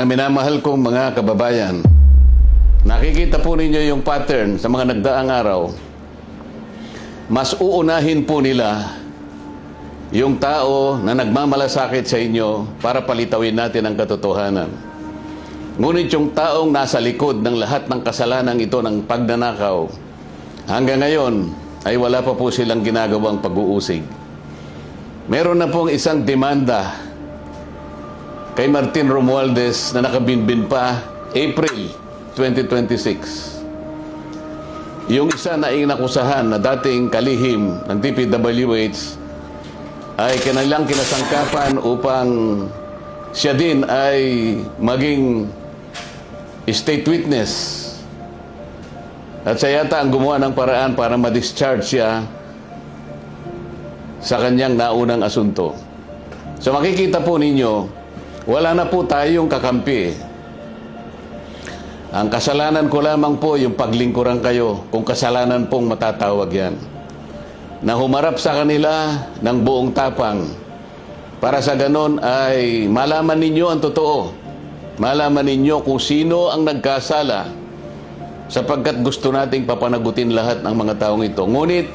Mga minamahal kong mga kababayan, nakikita po ninyo yung pattern sa mga nagdaang araw. Mas uunahin po nila yung tao na nagmamalasakit sa inyo para palitawin natin ang katotohanan. Ngunit yung taong nasa likod ng lahat ng kasalanan ito ng pagnanakaw, hanggang ngayon ay wala pa po silang ginagawang pag-uusig. Meron na pong isang demanda kay Martin Romualdez na nakabinbin pa April 2026. Yung isa na inakusahan na dating kalihim ng DPWH ay kanilang kinasangkapan upang siya din ay maging state witness. At siya yata ang gumawa ng paraan para ma-discharge siya sa kanyang naunang asunto. So makikita po ninyo, wala na po tayong kakampi. Ang kasalanan ko lamang po yung paglingkuran kayo, kung kasalanan pong matatawag yan, na humarap sa kanila ng buong tapang para sa ganon ay malaman ninyo ang totoo. Malaman ninyo kung sino ang nagkasala, sapagkat gusto nating papanagutin lahat ng mga taong ito. Ngunit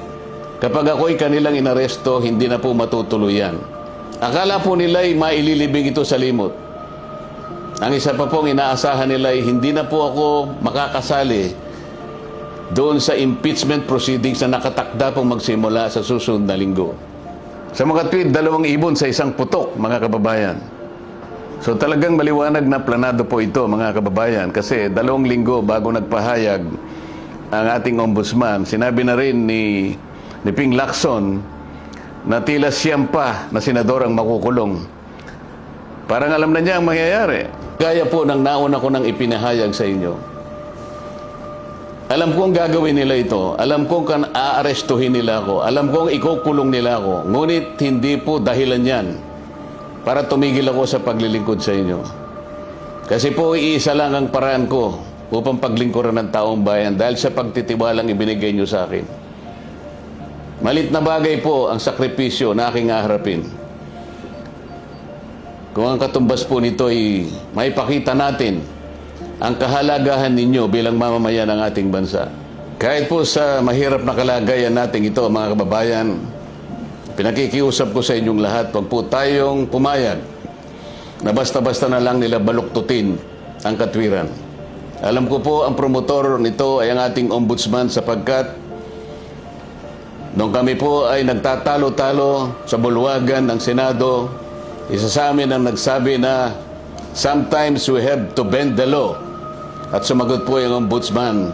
kapag ako'y kanilang inaresto, hindi na po matutuloy yan. Akala po nila ay maililibing ito sa limot. Ang isa pa pong inaasahan nila ay hindi na po ako makakasali doon sa impeachment proceedings na nakatakda pong magsimula sa susunod na linggo. Sa mga tweet, 2 ibon sa isang putok, mga kababayan. So talagang maliwanag na planado po ito, mga kababayan, kasi 2 linggo bago nagpahayag ang ating ombudsman, sinabi na rin ni Ping Lacson na tila siyam pa na senador ang makukulong. Parang alam na niya ang mangyayari. Gaya po ng nauna ko nang ipinahayag sa inyo. Alam kong gagawin nila ito. Alam kong aarestuhin nila ako. Alam kong ikukulong nila ako. Ngunit hindi po dahilan yan para tumigil ako sa paglilingkod sa inyo. Kasi po iisa lang ang paraan ko upang paglingkuran ng taong bayan dahil sa pagtitiwalang ibinigay nyo sa akin. Malit na bagay po ang sakripisyo na aking haharapin. Kung ang katumbas po nito ay maipakita natin ang kahalagahan ninyo bilang mamamayan ng ating bansa. Kahit po sa mahirap na kalagayan natin ito, mga kababayan, pinakikiusap ko sa inyong lahat, huwag po tayong pumayag na basta-basta na lang nila baluktutin ang katwiran. Alam ko po ang promotor nito ay ang ating ombudsman, sapagkat nung kami po ay nagtatalo-talo sa bulwagan ng Senado, isa sa amin ang nagsabi na sometimes we have to bend the law. At sumagot po yung ombudsman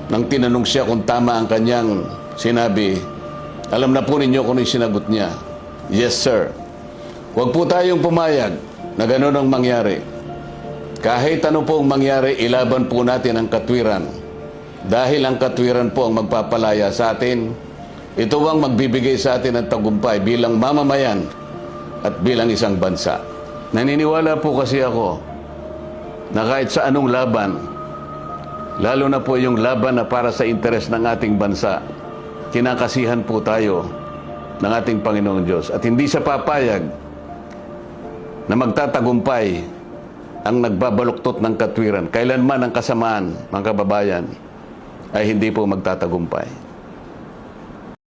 nang tinanong siya kung tama ang kanyang sinabi. Alam na po ninyo kung yung sinagot niya. Yes, sir. Huwag po tayong pumayag na gano'n ang mangyari. Kahit ano pong mangyari, ilaban po natin ang katwiran. Dahil ang katwiran po ang magpapalaya sa atin. Ito ang magbibigay sa atin ng tagumpay bilang mamamayan at bilang isang bansa. Naniniwala po kasi ako na kahit sa anong laban, lalo na po yung laban na para sa interes ng ating bansa, kinakasihan po tayo ng ating Panginoong Diyos. At hindi siya papayag na magtatagumpay ang nagbabaluktot ng katwiran. Kailanman ang kasamaan, mga kababayan, ay hindi po magtatagumpay.